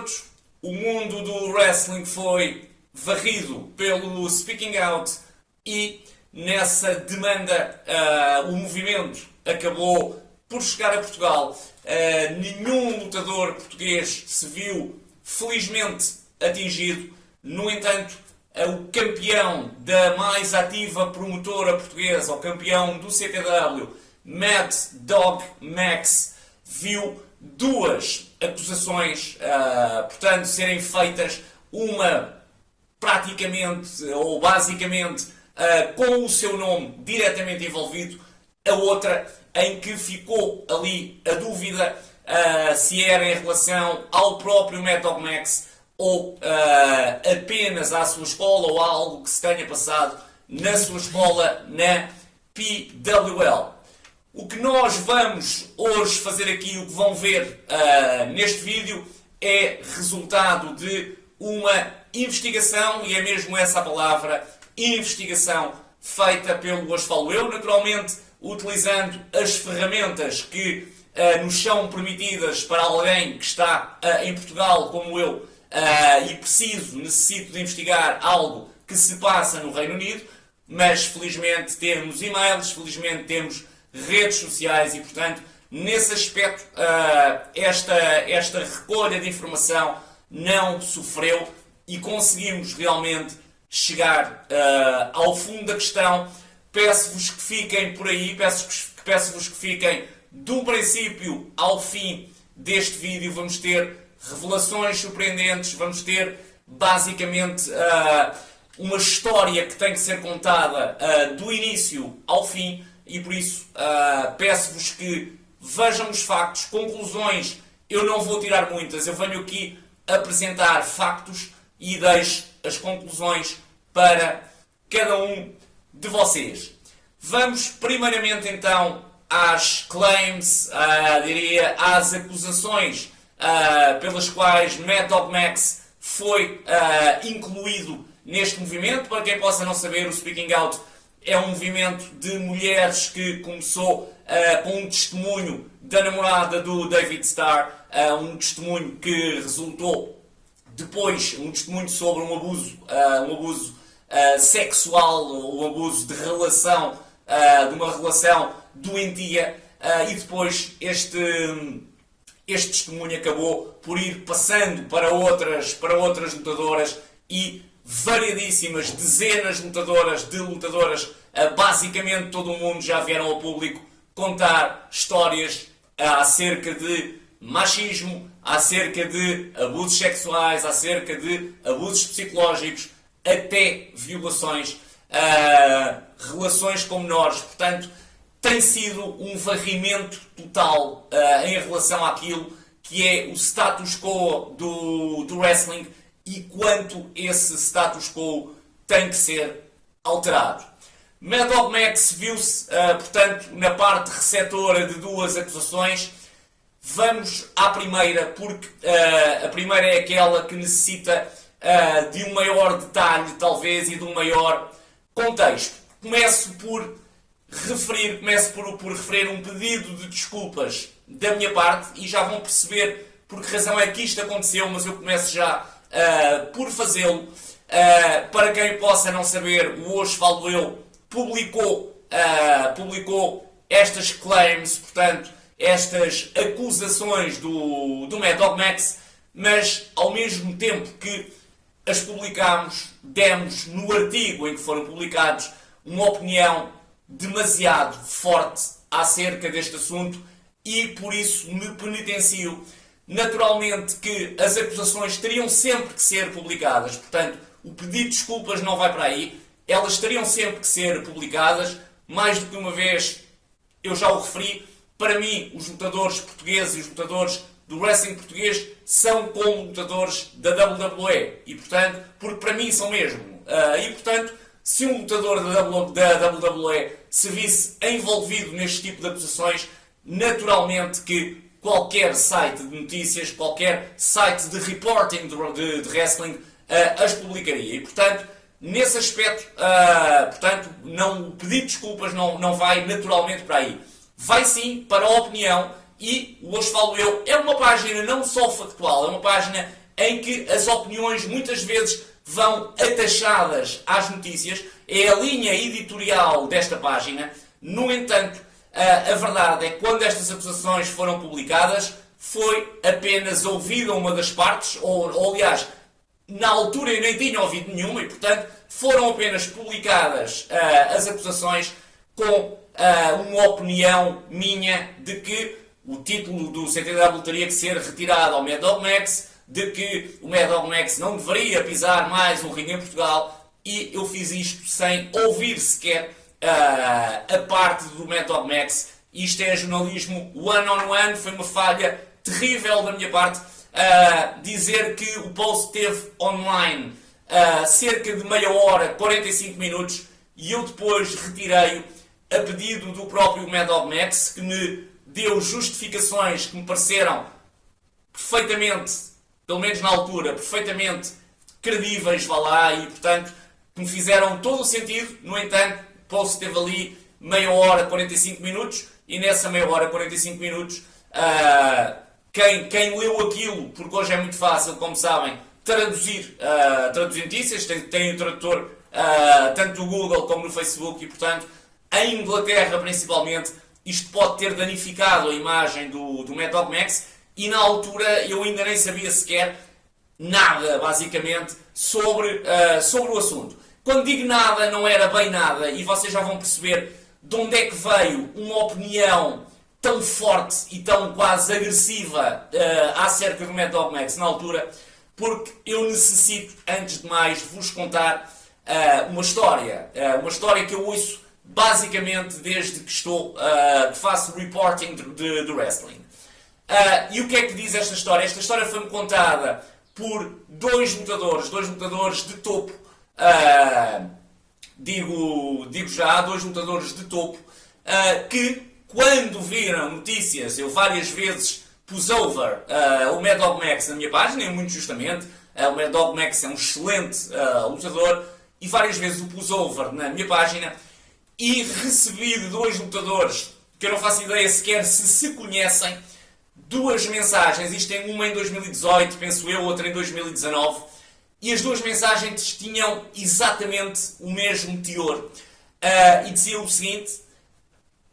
todos. O mundo do wrestling foi varrido pelo Speaking Out e nessa demanda o movimento acabou por chegar a Portugal. Nenhum lutador português se viu felizmente atingido. No entanto, o campeão da mais ativa promotora portuguesa, o campeão do CTW, Mad Dog Max, viu duas acusações, portanto, serem feitas, uma praticamente ou basicamente com o seu nome diretamente envolvido, a outra em que ficou ali a dúvida se era em relação ao próprio Mad Dog Max ou apenas à sua escola ou a algo que se tenha passado na sua escola na PWL. O que nós vamos hoje fazer aqui, o que vão ver neste vídeo, é resultado de uma investigação, e é mesmo essa a palavra, investigação, feita pelo Hoje Falo Eu, naturalmente utilizando as ferramentas que nos são permitidas para alguém que está em Portugal, como eu, e necessito de investigar algo que se passa no Reino Unido, mas felizmente temos e-mails, felizmente temos redes sociais e, portanto, nesse aspecto, esta recolha de informação não sofreu e conseguimos realmente chegar ao fundo da questão. Peço-vos que fiquem por aí, peço-vos que fiquem do princípio ao fim deste vídeo. Vamos ter revelações surpreendentes, vamos ter basicamente uma história que tem que ser contada do início ao fim. E por isso peço-vos que vejam os factos, conclusões. Eu não vou tirar muitas, eu venho aqui apresentar factos e deixo as conclusões para cada um de vocês. Vamos primeiramente então às claims, às acusações pelas quais Mad Dog Max foi incluído neste movimento. Para quem possa não saber, o Speaking Out é um movimento de mulheres que começou com um testemunho da namorada do David Starr, um testemunho que resultou depois, um testemunho sobre um abuso sexual, um abuso de relação, de uma relação doentia, e depois este testemunho acabou por ir passando para outras lutadoras e variadíssimas, dezenas de lutadoras, basicamente todo o mundo já vieram ao público contar histórias acerca de machismo, acerca de abusos sexuais, acerca de abusos psicológicos, até violações, relações com menores. Portanto, tem sido um varrimento total em relação àquilo que é o status quo do wrestling e quanto esse status quo tem que ser alterado. Mad Dog Max viu-se, portanto, na parte receptora de duas acusações. Vamos à primeira, porque a primeira é aquela que necessita de um maior detalhe, talvez, e de um maior contexto. Começo por referir um pedido de desculpas da minha parte, e já vão perceber por que razão é que isto aconteceu, mas eu começo já por fazê-lo. Para quem possa não saber, o Hoje Falo Eu publicou estas claims, portanto, estas acusações do Mad Dog Max, mas ao mesmo tempo que as publicámos, demos no artigo em que foram publicados uma opinião demasiado forte acerca deste assunto e por isso me penitencio. Naturalmente que as acusações teriam sempre que ser publicadas, portanto, o pedido de desculpas não vai para aí, elas teriam sempre que ser publicadas. Mais do que uma vez eu já o referi, para mim os lutadores portugueses e os lutadores do wrestling português são como lutadores da WWE, e portanto, porque para mim são mesmo, e portanto, se um lutador da WWE se visse envolvido neste tipo de acusações, naturalmente que qualquer site de notícias, qualquer site de reporting de wrestling as publicaria. E, portanto, nesse aspecto, o pedido de desculpas não vai naturalmente para aí. Vai sim para a opinião, e o Hoje Falo Eu é uma página não só factual, é uma página em que as opiniões muitas vezes vão atachadas às notícias. É a linha editorial desta página. No entanto, a verdade é que quando estas acusações foram publicadas, foi apenas ouvida uma das partes, ou aliás, na altura eu nem tinha ouvido nenhuma, e portanto foram apenas publicadas as acusações com uma opinião minha de que o título do CTW teria que ser retirado ao Mad Dog Max, de que o Mad Dog Max não deveria pisar mais um ringue em Portugal, e eu fiz isto sem ouvir sequer a parte do Mad Dog Max. Isto é jornalismo one-on-one, foi uma falha terrível da minha parte. Dizer que o post teve online cerca de meia hora, 45 minutos, e eu depois retirei-o a pedido do próprio Mad Dog Max, que me deu justificações que me pareceram perfeitamente, pelo menos na altura, perfeitamente credíveis, vá lá, e portanto que me fizeram todo o sentido. No entanto, o post teve ali meia hora, 45 minutos, e nessa meia hora, 45 minutos, quem leu aquilo, porque hoje é muito fácil, como sabem, traduzir notícias, tem o tradutor tanto do Google como no Facebook, e portanto, em Inglaterra principalmente, isto pode ter danificado a imagem do Mad Dog Max, e na altura eu ainda nem sabia sequer nada, basicamente, sobre o assunto. Quando digo nada, não era bem nada, e vocês já vão perceber de onde é que veio uma opinião tão forte e tão quase agressiva acerca do Mad Dog Max na altura, porque eu necessito, antes de mais, de vos contar uma história que eu ouço basicamente desde que que faço reporting de wrestling. E o que é que diz esta história? Esta história foi-me contada por dois lutadores de topo, digo já, dois lutadores de topo, que quando viram notícias, eu várias vezes pus over o Mad Dog Max na minha página, e muito justamente, o Mad Dog Max é um excelente lutador, e várias vezes o pus over na minha página, e recebi de dois lutadores, que eu não faço ideia sequer se conhecem, duas mensagens. Isto tem uma em 2018, penso eu, outra em 2019, e as duas mensagens tinham exatamente o mesmo teor, e diziam o seguinte: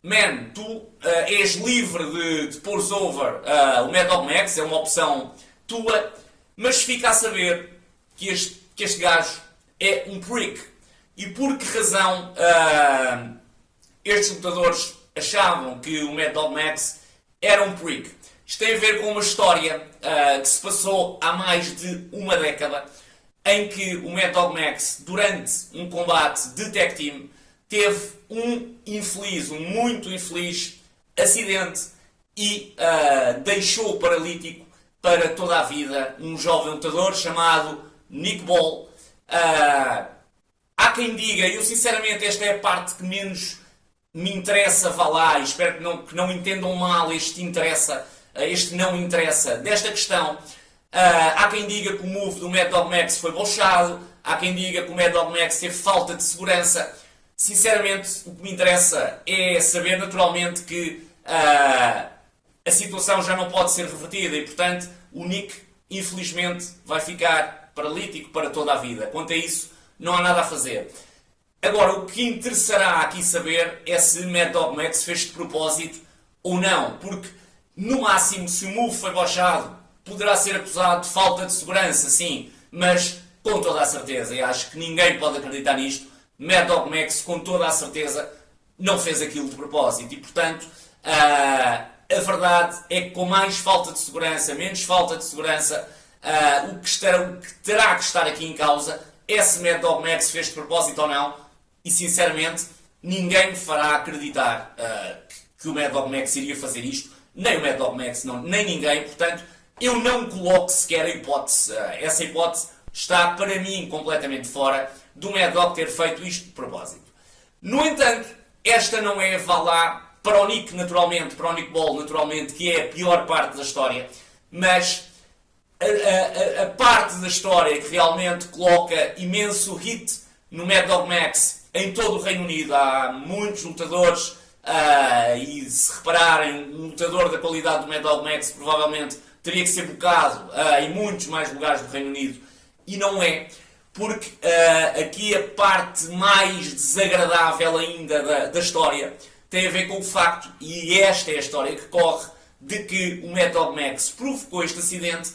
Man, tu és livre de pôres over o Mad Dog Max, é uma opção tua, mas fica a saber que este gajo é um prick. E por que razão estes lutadores achavam que o Mad Dog Max era um prick? Isto tem a ver com uma história que se passou há mais de uma década, em que o Mad Dog Max, durante um combate de tag team, teve um muito infeliz acidente e deixou paralítico para toda a vida um jovem lutador chamado Nick Ball. Há quem diga, eu sinceramente esta é a parte que menos me interessa, vá lá, e espero que não entendam mal este não interessa desta questão. Há quem diga que o move do Mad Dog Max foi bochado, há quem diga que o Mad Dog Max teve falta de segurança. Sinceramente, o que me interessa é saber naturalmente que a situação já não pode ser revertida, e portanto o Nick infelizmente vai ficar paralítico para toda a vida. Quanto a isso, não há nada a fazer. Agora, o que interessará aqui saber é se Mad Dog Max fez de propósito ou não, porque no máximo, se o move foi bochado, poderá ser acusado de falta de segurança, sim, mas com toda a certeza, e acho que ninguém pode acreditar nisto, Mad Dog Max com toda a certeza não fez aquilo de propósito, e portanto a verdade é que com mais falta de segurança, menos falta de segurança, o que terá que estar aqui em causa é se Mad Dog Max fez de propósito ou não, e sinceramente ninguém me fará acreditar que o Mad Dog Max iria fazer isto, nem o Mad Dog Max, não, nem ninguém, portanto eu não coloco sequer a hipótese. Essa hipótese está para mim completamente fora do Mad Dog ter feito isto de propósito. No entanto, esta não é, vá lá, para o Nick naturalmente, para o Nick Ball naturalmente, que é a pior parte da história, mas a parte da história que realmente coloca imenso hit no Mad Dog Max em todo o Reino Unido. Há muitos lutadores, e se repararem, um lutador da qualidade do Mad Dog Max provavelmente teria que ser bocado em muitos mais lugares do Reino Unido, e não é, porque aqui a parte mais desagradável ainda da história tem a ver com o facto, e esta é a história que corre, de que o Mad Dog Max provocou este acidente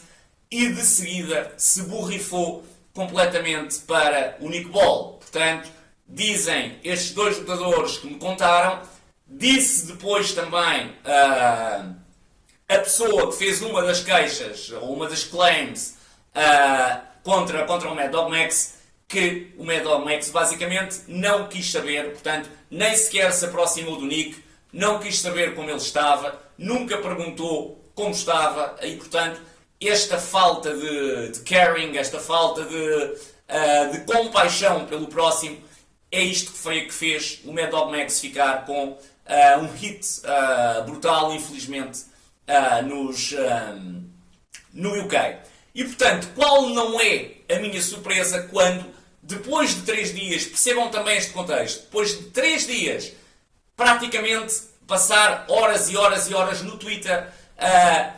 e de seguida se borrifou completamente para o Nick Ball. Portanto, dizem estes dois lutadores que me contaram, disse depois também a pessoa que fez uma das queixas, ou uma das claims contra o Mad Dog Max, que o Mad Dog Max basicamente não quis saber, portanto, nem sequer se aproximou do Nick, não quis saber como ele estava, nunca perguntou como estava, e portanto, esta falta de caring, esta falta de compaixão pelo próximo, é isto que fez o Mad Dog Max ficar com um hit brutal, infelizmente, no UK. E portanto, qual não é a minha surpresa quando, depois de 3 dias, percebam também este contexto, depois de 3 dias, praticamente passar horas e horas e horas no Twitter a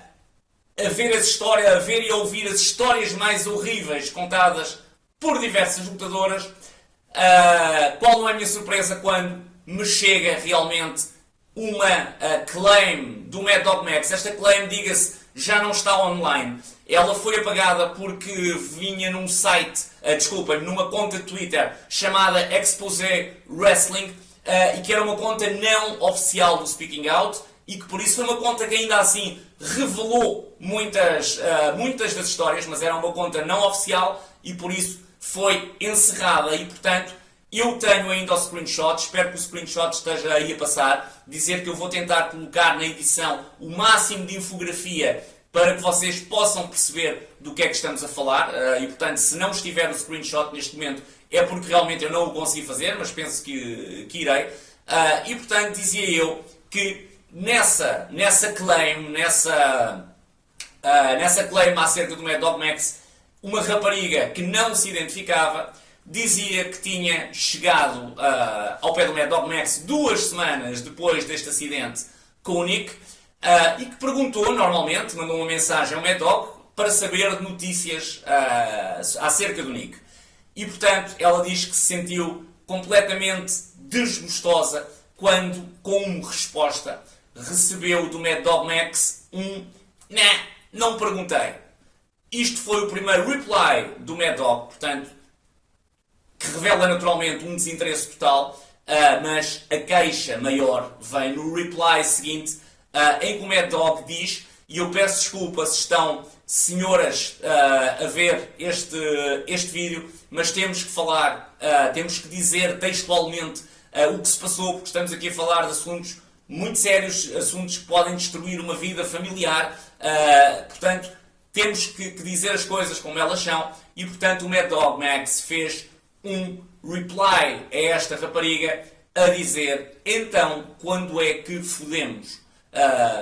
ver e a ouvir as histórias mais horríveis contadas por diversas lutadoras, qual não é a minha surpresa quando me chega realmente uma claim do Mad Dog Max. Esta claim, diga-se, já não está online. Ela foi apagada porque vinha num site, numa conta de Twitter chamada Expose Wrestling, e que era uma conta não oficial do Speaking Out, e que por isso foi uma conta que ainda assim revelou muitas das histórias, mas era uma conta não oficial e por isso foi encerrada. E portanto, eu tenho ainda o screenshot, espero que o screenshot esteja aí a passar, dizer que eu vou tentar colocar na edição o máximo de infografia para que vocês possam perceber do que é que estamos a falar, e portanto, se não estiver no screenshot neste momento, é porque realmente eu não o consegui fazer, mas penso que irei. E portanto, dizia eu que nessa claim acerca do Mad Dog Max, uma rapariga que não se identificava dizia que tinha chegado ao pé do Mad Dog Max 2 semanas depois deste acidente com o Nick, e que perguntou, normalmente, mandou uma mensagem ao Mad Dog para saber notícias acerca do Nick. E, portanto, ela diz que se sentiu completamente desgostosa quando, como resposta, recebeu do Mad Dog Max não perguntei. Isto foi o primeiro reply do Mad Dog, portanto, que revela naturalmente um desinteresse total, mas a queixa maior vem no reply seguinte, em que o Mad Dog diz, e eu peço desculpa se estão senhoras a ver este vídeo, mas temos que falar, temos que dizer textualmente o que se passou, porque estamos aqui a falar de assuntos muito sérios, assuntos que podem destruir uma vida familiar, portanto, temos que dizer as coisas como elas são, e portanto o Mad Dog Max fez um reply a esta rapariga a dizer, então, quando é que fodemos?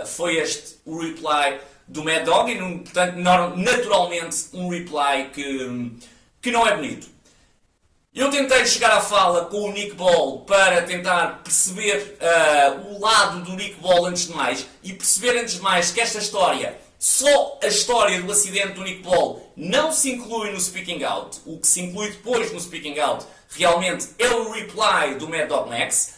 Foi este o reply do Mad Dog, e portanto, naturalmente, um reply que não é bonito. Eu tentei chegar à fala com o Nick Ball para tentar perceber o lado do Nick Ball antes de mais, e perceber antes de mais que esta história, só a história do acidente do Nick Ball, não se inclui no Speaking Out. O que se inclui depois no Speaking Out realmente é o reply do Mad Dog Max,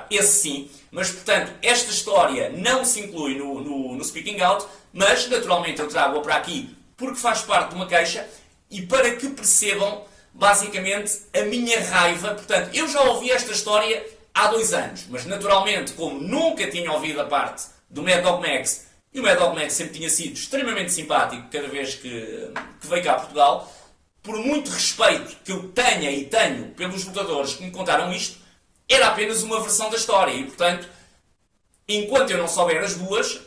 esse sim, mas portanto esta história não se inclui no Speaking Out, mas naturalmente eu trago-a para aqui porque faz parte de uma queixa e para que percebam basicamente a minha raiva. Portanto, eu já ouvi esta história há 2 anos, mas naturalmente, como nunca tinha ouvido a parte do Mad Dog Max, e o Mad Dog Max sempre tinha sido extremamente simpático cada vez que veio cá a Portugal, por muito respeito que eu tenha e tenho pelos lutadores que me contaram isto, era apenas uma versão da história e, portanto, enquanto eu não souber as duas,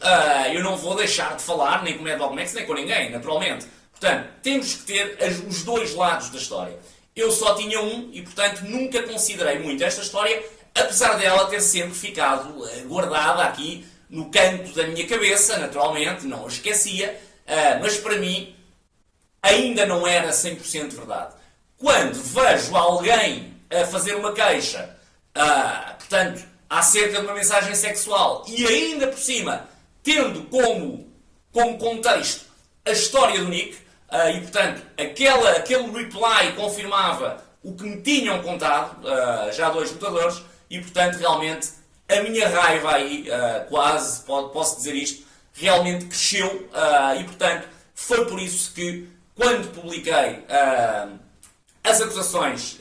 eu não vou deixar de falar nem com o Mad Dog Max nem com ninguém, naturalmente. Portanto, temos que ter os dois lados da história. Eu só tinha um e, portanto, nunca considerei muito esta história, apesar dela ter sempre ficado guardada aqui no canto da minha cabeça, naturalmente, não a esquecia, mas para mim ainda não era 100% verdade. Quando vejo alguém a fazer uma queixa, acerca de uma mensagem sexual e ainda por cima tendo como como contexto a história do Nick, e portanto aquele reply confirmava o que me tinham contado já dois lutadores, e portanto realmente a minha raiva aí, quase posso dizer isto, realmente cresceu, e portanto foi por isso que quando publiquei as acusações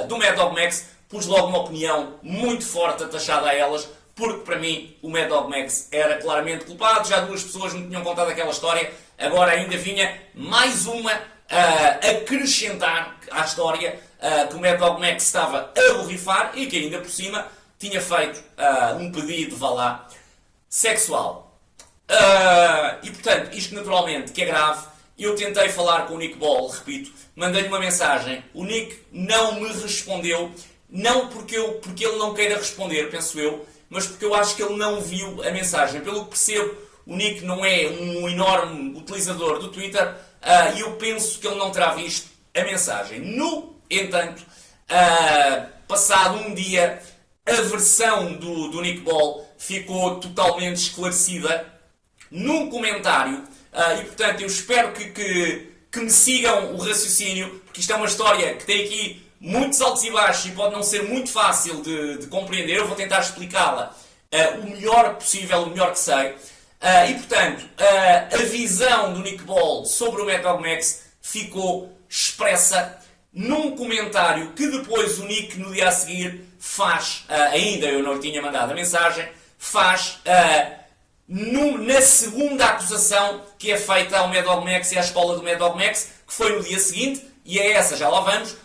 do Mad Dog Max, pus logo uma opinião muito forte atachada a elas, porque para mim o Mad Dog Max era claramente culpado. Já duas pessoas me tinham contado aquela história, agora ainda vinha mais uma acrescentar à história que o Mad Dog Max estava a borrifar e que ainda por cima tinha feito um pedido, vá lá, sexual. E portanto, isto naturalmente que é grave. Eu tentei falar com o Nick Ball, repito, mandei-lhe uma mensagem, o Nick não me respondeu, não porque ele não queira responder, penso eu, mas porque eu acho que ele não viu a mensagem. Pelo que percebo, o Nick não é um enorme utilizador do Twitter, e eu penso que ele não terá visto a mensagem. No entanto, passado um dia, a versão do Nick Ball ficou totalmente esclarecida num comentário, e portanto eu espero que me sigam o raciocínio, porque isto é uma história que tem aqui muitos altos e baixos e pode não ser muito fácil de compreender. Eu vou tentar explicá-la o melhor possível, o melhor que sei. E portanto, a visão do Nick Ball sobre o Mad Dog Max ficou expressa num comentário que depois o Nick no dia a seguir faz, ainda eu não lhe tinha mandado a mensagem, faz na segunda acusação que é feita ao Mad Dog Max e à escola do Mad Dog Max, que foi no dia seguinte, e é essa, já lá vamos,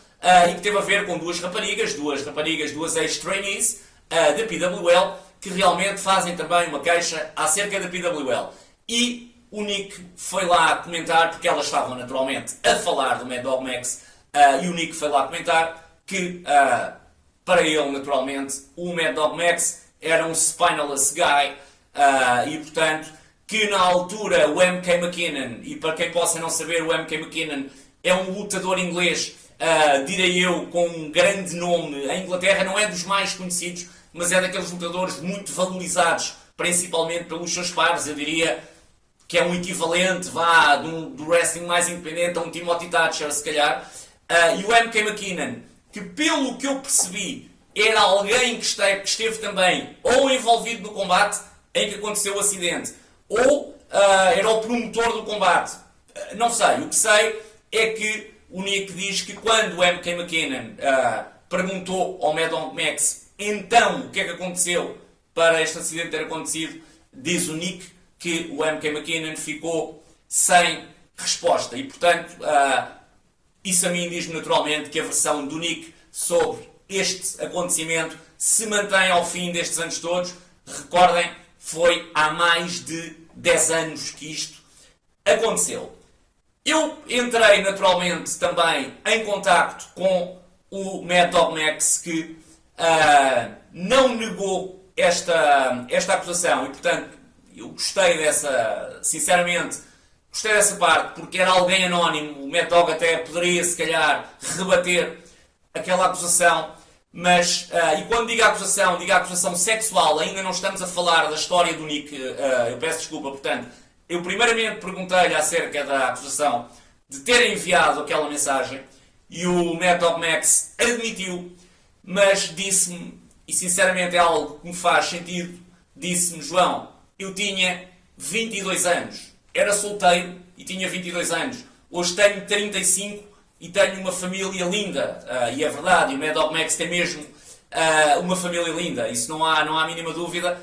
e que teve a ver com duas raparigas, duas ex-trainees da PWL, que realmente fazem também uma queixa acerca da PWL. E o Nick foi lá comentar, porque elas estavam naturalmente a falar do Mad Dog Max, e o Nick foi lá comentar que, para ele, naturalmente, o Mad Dog Max era um spineless guy, e portanto, que na altura o MK McKinnon, e para quem possa não saber, o MK McKinnon é um lutador inglês, direi eu, com um grande nome em Inglaterra, não é dos mais conhecidos, mas é daqueles lutadores muito valorizados, principalmente pelos seus pares. Eu diria que é um equivalente, do wrestling mais independente a um Timothy Thatcher, se calhar. E o MK McKinnon, que pelo que eu percebi, era alguém que esteve também ou envolvido no combate em que aconteceu o acidente, ou era o promotor do combate. Não sei. O que sei é que o Nick diz que quando o MK McKinnon perguntou ao Mad Dog Max então o que é que aconteceu para este acidente ter acontecido, diz o Nick que o MK McKinnon ficou sem resposta. E portanto, isso a mim diz-me naturalmente que a versão do Nick sobre este acontecimento se mantém ao fim destes anos todos. Recordem, foi há mais de 10 anos que isto aconteceu. Eu entrei naturalmente também em contacto com o Mad Dog Max, que não negou esta acusação, e portanto eu gostei sinceramente gostei dessa parte, porque era alguém anónimo. O Mad Dog até poderia se calhar rebater aquela acusação, mas e quando digo acusação sexual, ainda não estamos a falar da história do Nick. Eu peço desculpa, portanto, eu primeiramente perguntei-lhe acerca da acusação de ter enviado aquela mensagem, e o Mad Dog Max admitiu, mas disse-me, e sinceramente é algo que me faz sentido, disse-me: João, eu tinha 22 anos, era solteiro e tinha 22 anos, hoje tenho 35 e tenho uma família linda, e é verdade, e o Mad Dog Max tem mesmo uma família linda, isso não há a mínima dúvida,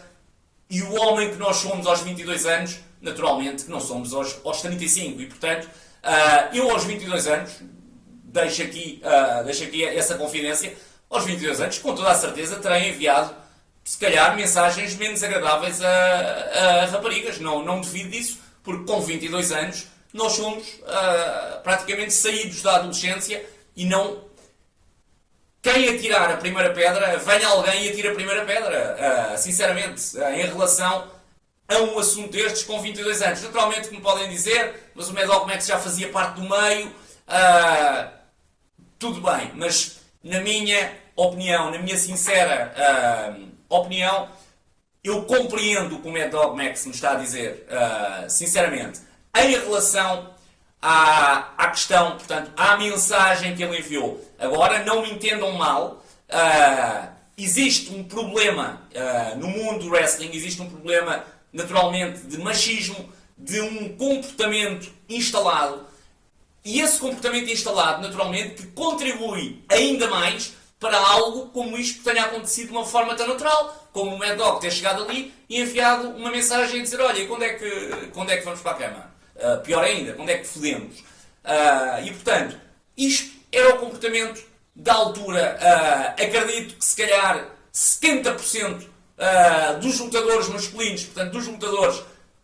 e o homem que nós somos aos 22 anos, naturalmente que não somos aos 35, e portanto, eu aos 22 anos, deixo aqui essa confidência, aos 22 anos, com toda a certeza, terei enviado, se calhar, mensagens menos agradáveis a raparigas. Não duvido disso, porque com 22 anos nós somos praticamente saídos da adolescência, e não... Quem atirar a primeira pedra, venha alguém e atira a primeira pedra, sinceramente, em relação a um assunto destes com 22 anos. Naturalmente que me podem dizer, mas o Mad Dog Max já fazia parte do meio, tudo bem, mas na minha opinião, na minha sincera opinião, eu compreendo o que o Mad Dog Max me está a dizer, sinceramente, em relação à questão, portanto, à mensagem que ele enviou. Agora, não me entendam mal, existe um problema no mundo do wrestling, existe um problema, naturalmente, de machismo, de um comportamento instalado, e esse comportamento instalado, naturalmente, que contribui ainda mais para algo como isto tenha acontecido de uma forma tão natural, como o Mad Dog ter chegado ali e enviado uma mensagem a dizer: olha, e quando é que vamos para a cama? Pior ainda, quando é que fodemos? E portanto, isto era o comportamento da altura. Acredito que se calhar 70% dos lutadores masculinos, portanto dos lutadores,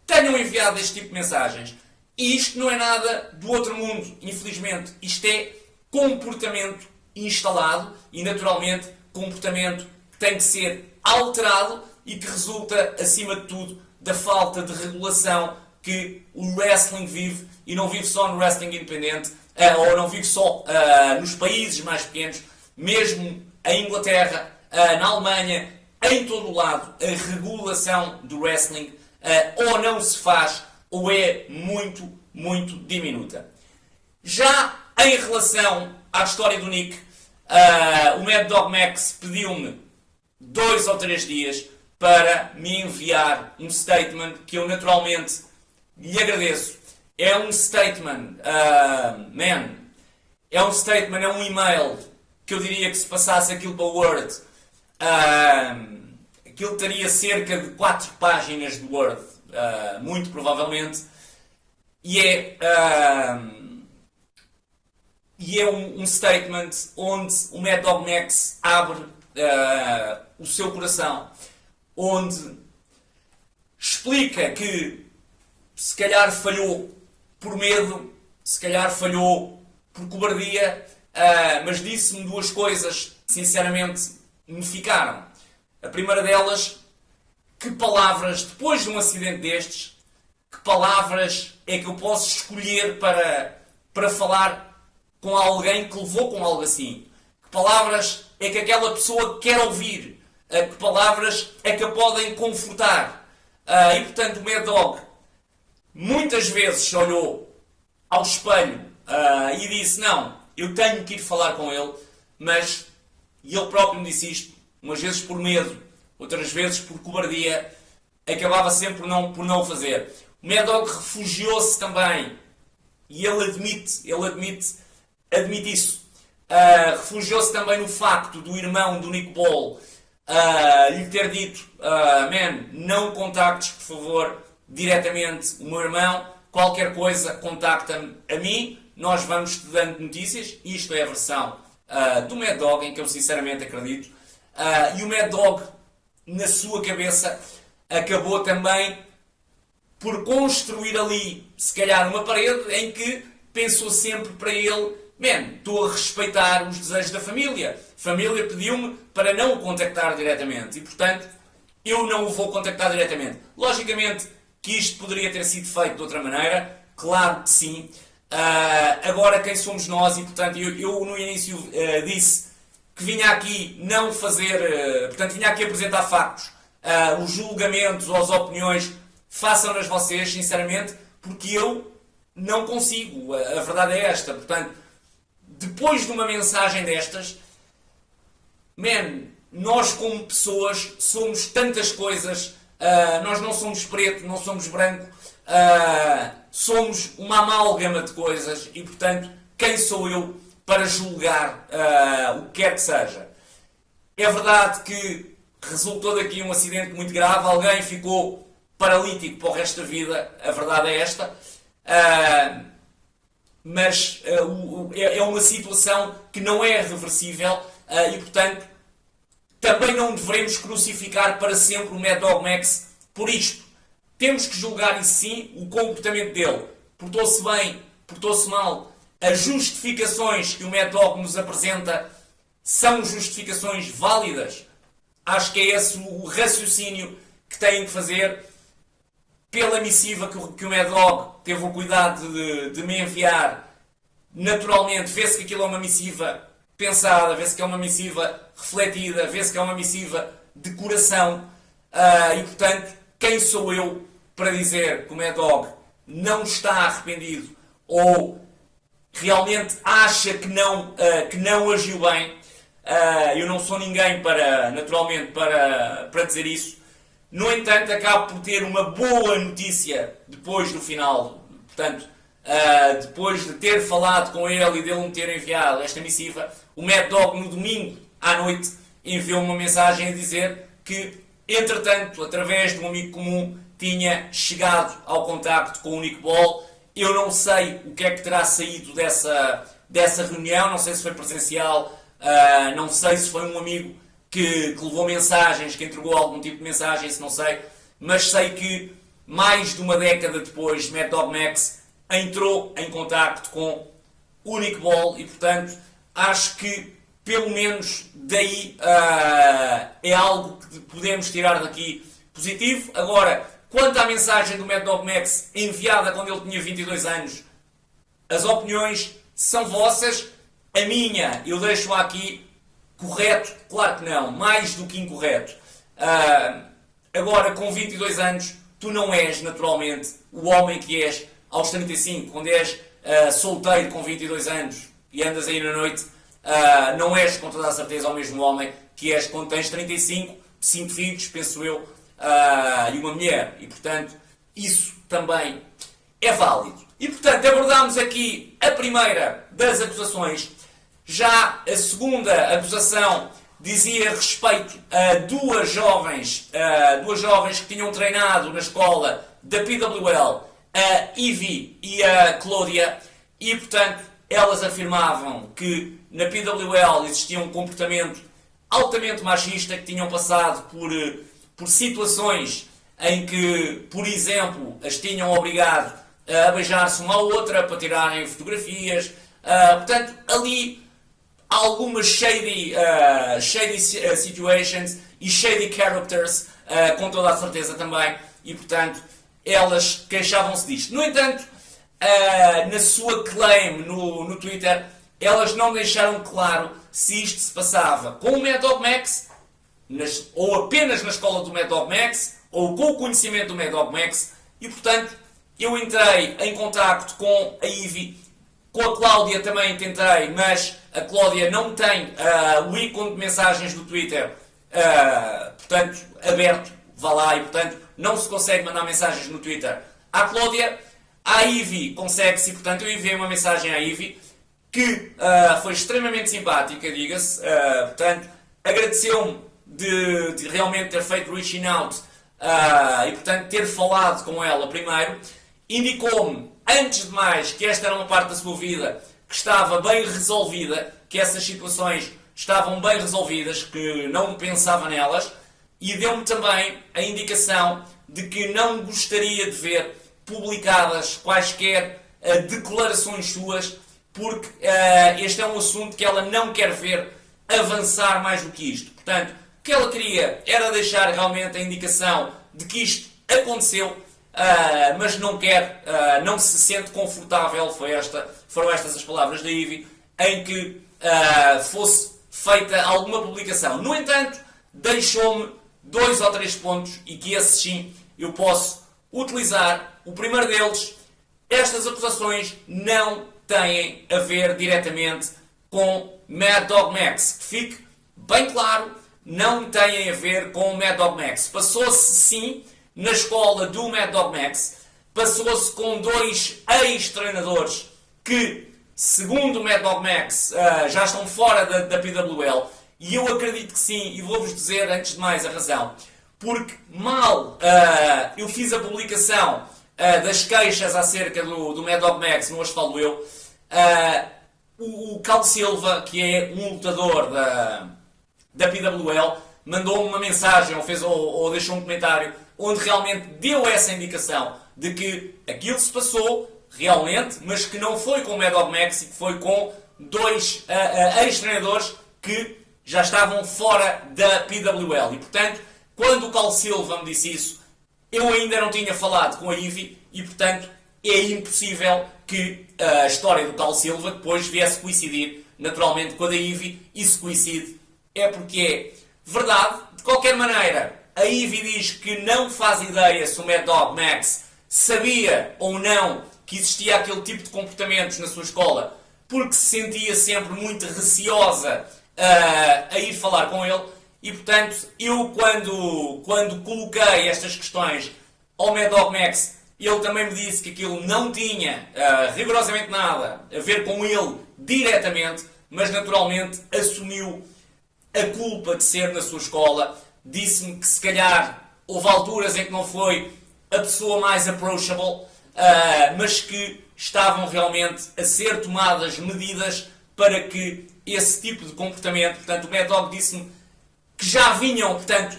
tenham enviado este tipo de mensagens. E isto não é nada do outro mundo, infelizmente. Isto é comportamento instalado e, naturalmente, comportamento que tem que ser alterado e que resulta, acima de tudo, da falta de regulação que o wrestling vive, e não vive só no wrestling independente, ou não vive só nos países mais pequenos, mesmo em Inglaterra, na Alemanha, em todo o lado, a regulação do wrestling ou não se faz, ou é muito, muito diminuta. Já em relação à história do Nick, o Mad Dog Max pediu-me 2 ou 3 dias para me enviar um statement que eu naturalmente lhe agradeço. É um statement, é um statement, é um e-mail que eu diria que se passasse aquilo para o Word, aquilo teria cerca de 4 páginas de Word, muito provavelmente, e é um statement onde o Mad Dog Max abre o seu coração, onde explica que se calhar falhou por medo, se calhar falhou por cobardia, mas disse-me 2 coisas que sinceramente me ficaram. A primeira delas: que palavras, depois de um acidente destes, que palavras é que eu posso escolher para falar com alguém que levou com algo assim? Que palavras é que aquela pessoa quer ouvir? Que palavras é que a podem confortar? E portanto o Mad Dog muitas vezes olhou ao espelho e disse: não, eu tenho que ir falar com ele, mas ele próprio me disse isto, umas vezes por medo, outras vezes por cobardia, acabava sempre por não o fazer. O Mad Dog refugiou-se também, e ele admite isso. Refugiou-se também no facto do irmão do Nick Ball lhe ter dito: man, não contactes, por favor, diretamente o meu irmão, qualquer coisa contacta-me a mim, nós vamos-te dando notícias. Isto é a versão do Mad Dog, em que eu sinceramente acredito. E o Mad Dog, na sua cabeça, acabou também por construir ali, se calhar, uma parede em que pensou sempre para ele: man, estou a respeitar os desejos da família. A família pediu-me para não o contactar diretamente e, portanto, eu não o vou contactar diretamente. Logicamente que isto poderia ter sido feito de outra maneira, claro que sim. Agora, quem somos nós? E, portanto, eu no início disse que vinha aqui não fazer... portanto, vinha aqui apresentar factos. Os julgamentos ou as opiniões, façam-nas vocês, sinceramente, porque eu não consigo. A verdade é esta. Portanto, depois de uma mensagem destas, nós como pessoas somos tantas coisas. Nós não somos preto, não somos branco, somos uma amálgama de coisas e, portanto, quem sou eu para julgar o que quer que seja? É verdade que resultou daqui um acidente muito grave, alguém ficou paralítico para o resto da vida, a verdade é esta, mas é uma situação que não é reversível e, portanto, também não devemos crucificar para sempre o Mad Dog Max por isto. Temos que julgar, e sim, o comportamento dele. Portou-se bem, portou-se mal. As justificações que o Mad Dog nos apresenta são justificações válidas. Acho que é esse o raciocínio que têm que fazer. Pela missiva que o Mad Dog teve o cuidado de me enviar, naturalmente vê-se que aquilo é uma missiva pensada, vê-se que é uma missiva refletida, vê-se que é uma missiva de coração. E portanto, quem sou eu para dizer que o Mad Dog não está arrependido ou realmente acha que não agiu bem? Eu não sou ninguém naturalmente, para dizer isso. No entanto, acabo por ter uma boa notícia depois do final. Portanto, depois de ter falado com ele e dele me ter enviado esta missiva, o Mad Dog no domingo à noite enviou uma mensagem a dizer que, entretanto, através de um amigo comum, tinha chegado ao contacto com o Nick Ball. Eu não sei o que é que terá saído dessa reunião, não sei se foi presencial, não sei se foi um amigo que levou mensagens, que entregou algum tipo de mensagem, isso não sei, mas sei que mais de uma década depois, Mad Dog Max entrou em contacto com o Nick Ball e, portanto, acho que pelo menos daí é algo que podemos tirar daqui positivo. Agora, quanto à mensagem do Mad Dog Max enviada quando ele tinha 22 anos, as opiniões são vossas. A minha, eu deixo-a aqui. Correto? Claro que não. Mais do que incorreto. Agora, com 22 anos, tu não és, naturalmente, o homem que és aos 35. Quando és solteiro com 22 anos e andas aí na noite, não és, com toda a certeza, o mesmo homem que és quando tens 35, 5 filhos, penso eu, e uma mulher. E, portanto, isso também é válido. E, portanto, abordámos aqui a primeira das acusações. Já a segunda acusação dizia respeito a duas jovens que tinham treinado na escola da PWL, a Ivy e a Cláudia, e, portanto, elas afirmavam que na PWL existia um comportamento altamente machista, que tinham passado por situações em que, por exemplo, as tinham obrigado a beijar-se uma à outra para tirarem fotografias. Portanto, ali algumas shady situations e shady characters, com toda a certeza também, e portanto elas queixavam-se disto. No entanto, na sua claim no Twitter, elas não deixaram claro se isto se passava com o Mad Dog Max, ou apenas na escola do Mad Dog Max, ou com o conhecimento do Mad Dog Max, e portanto eu entrei em contacto com a Ivy. Com a Cláudia também tentei, mas a Cláudia não tem o ícone de mensagens do Twitter, portanto, aberto, vá lá, e portanto não se consegue mandar mensagens no Twitter à Cláudia. À Ivy consegue-se, e portanto eu enviei uma mensagem à Ivy, que foi extremamente simpática, diga-se, portanto, agradeceu-me de realmente ter feito reaching out, e portanto ter falado com ela primeiro, indicou-me, antes de mais, que esta era uma parte da sua vida que estava bem resolvida, que essas situações estavam bem resolvidas, que não pensava nelas, e deu-me também a indicação de que não gostaria de ver publicadas quaisquer declarações suas, porque este é um assunto que ela não quer ver avançar mais do que isto. Portanto, o que ela queria era deixar realmente a indicação de que isto aconteceu, mas não quer, não se sente confortável, foram estas as palavras da Ivy, em que fosse feita alguma publicação. No entanto, deixou-me 2 ou 3 pontos, e que esses sim eu posso utilizar. O primeiro deles, estas acusações não têm a ver diretamente com Mad Dog Max. Que fique bem claro, não têm a ver com o Mad Dog Max. Passou-se sim na escola do Mad Dog Max, passou-se com 2 ex-treinadores que, segundo o Mad Dog Max, já estão fora da PWL, e eu acredito que sim, e vou-vos dizer antes de mais a razão. Porque mal eu fiz a publicação das queixas acerca do Mad Dog Max, não hoje falo eu, o Cal Silva, que é um lutador da PWL, mandou-me uma mensagem ou deixou um comentário onde realmente deu essa indicação de que aquilo se passou realmente, mas que não foi com o Mad Dog Max, e que foi com 2 ex-treinadores que já estavam fora da PWL. E portanto, quando o Cal Silva me disse isso, eu ainda não tinha falado com a Ivy, e portanto é impossível que a história do Cal Silva depois viesse coincidir naturalmente com a da Ivy, e se coincide é porque é verdade. De qualquer maneira, A Ivy diz que não faz ideia se o Mad Dog Max sabia ou não que existia aquele tipo de comportamentos na sua escola, porque se sentia sempre muito receosa a ir falar com ele. E portanto, eu quando coloquei estas questões ao Mad Dog Max, ele também me disse que aquilo não tinha rigorosamente nada a ver com ele diretamente, mas naturalmente assumiu a culpa de ser na sua escola. Disse-me que se calhar houve alturas em que não foi a pessoa mais approachable, mas que estavam realmente a ser tomadas medidas para que esse tipo de comportamento, portanto o Mad Dog disse-me que já vinham, portanto,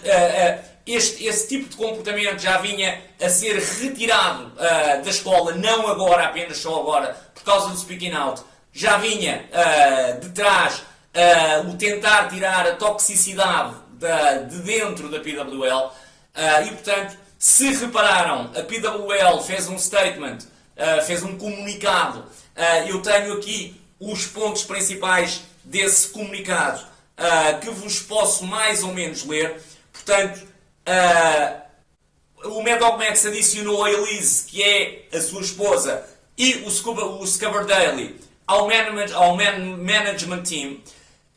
esse tipo de comportamento já vinha a ser retirado da escola, não agora, apenas só agora, por causa do speaking out, já vinha de trás o tentar tirar a toxicidade de dentro da PWL, e portanto, se repararam, a PWL fez um statement, fez um comunicado, eu tenho aqui os pontos principais desse comunicado, que vos posso mais ou menos ler. Portanto, o Mad Dog Max adicionou a Elise, que é a sua esposa, e o Scubberdale ao management team.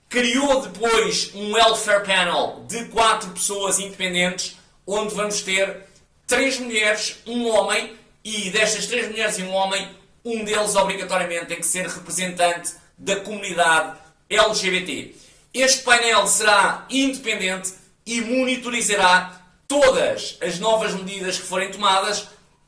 Criou depois um welfare panel de 4 pessoas independentes, onde vamos ter 3 mulheres, um homem, e destas 3 mulheres e um homem, um deles obrigatoriamente tem que ser representante da comunidade LGBT. Este painel será independente e monitorizará todas as novas medidas que forem tomadas,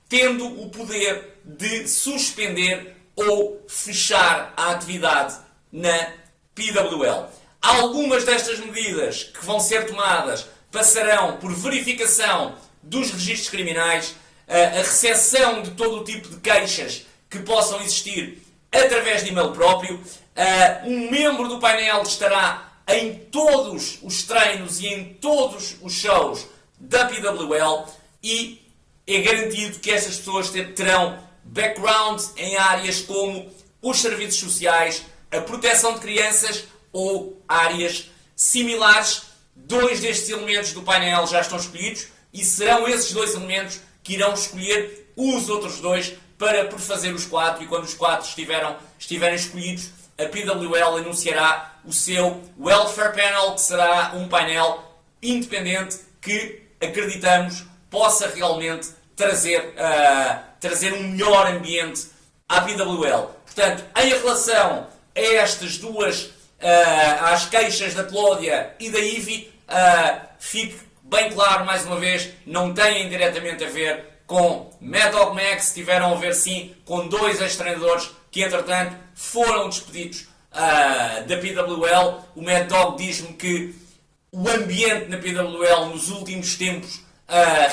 tendo o poder de suspender ou fechar a atividade na PWL. Algumas destas medidas que vão ser tomadas passarão por verificação dos registros criminais, a recepção de todo o tipo de queixas que possam existir através de e-mail próprio. Um membro do painel estará em todos os treinos e em todos os shows da PWL, e é garantido que estas pessoas terão background em áreas como os serviços sociais, a proteção de crianças ou áreas similares. 2 destes elementos do painel já estão escolhidos e serão esses 2 elementos que irão escolher os outros 2 para prefazer os 4, e quando os 4 estiverem escolhidos, a PWL anunciará o seu Welfare Panel, que será um painel independente que acreditamos possa realmente trazer um melhor ambiente à PWL. Portanto, em relação a estas duas, às queixas da Cláudia e da Ivy, fique bem claro, mais uma vez, não têm diretamente a ver com Mad Dog Max, tiveram a ver sim com 2 ex-treinadores que entretanto foram despedidos da PWL. O Mad Dog diz-me que o ambiente na PWL nos últimos tempos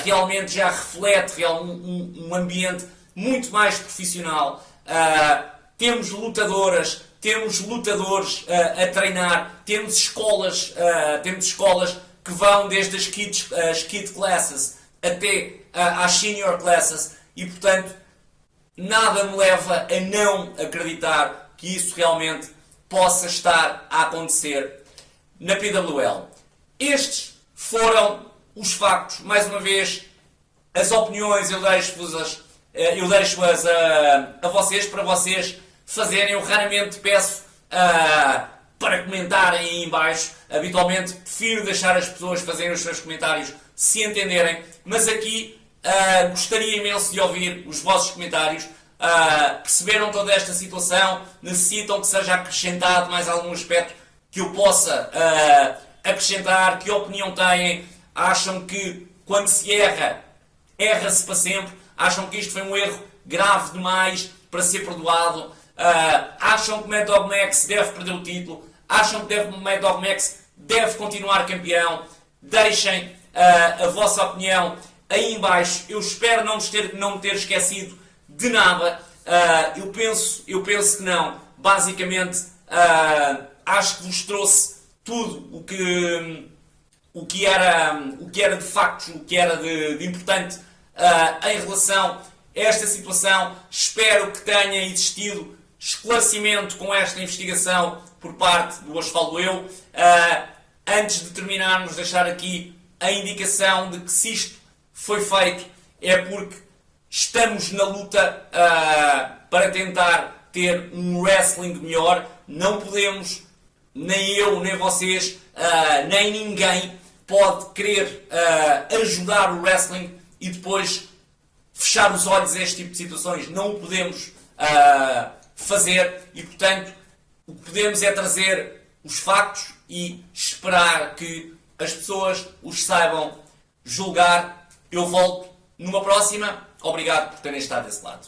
realmente já reflete um ambiente muito mais profissional. Temos lutadoras, temos lutadores a treinar, temos escolas que vão desde as kid classes até às senior classes, e portanto nada me leva a não acreditar que isso realmente possa estar a acontecer na PWL. Estes foram os factos. Mais uma vez, as opiniões eu deixo-as a vocês, para vocês fazerem. Eu raramente peço para comentarem aí em baixo. Habitualmente prefiro deixar as pessoas fazerem os seus comentários se entenderem, mas aqui gostaria imenso de ouvir os vossos comentários. Perceberam toda esta situação? Necessitam que seja acrescentado mais algum aspecto que eu possa acrescentar? Que opinião têm? Acham que quando se erra-se para sempre? Acham que isto foi um erro grave demais para ser perdoado? Acham que o Mad Dog Max deve perder o título? Acham que o Mad Dog Max deve continuar campeão? Deixem a vossa opinião aí em baixo. Eu espero não me ter esquecido de nada. Eu penso que não. Basicamente, acho que vos trouxe tudo o que era de facto, o que era de importante em relação a esta situação. Espero que tenha existido esclarecimento com esta investigação por parte do Hoje Falo Eu. Antes de terminarmos, deixar aqui a indicação de que se isto foi feito é porque estamos na luta para tentar ter um wrestling melhor. Não podemos, nem eu, nem vocês, nem ninguém pode querer ajudar o wrestling e depois fechar os olhos a este tipo de situações. Não o podemos fazer e, portanto, o que podemos é trazer os factos e esperar que as pessoas os saibam julgar. Eu volto numa próxima. Obrigado por terem estado desse lado.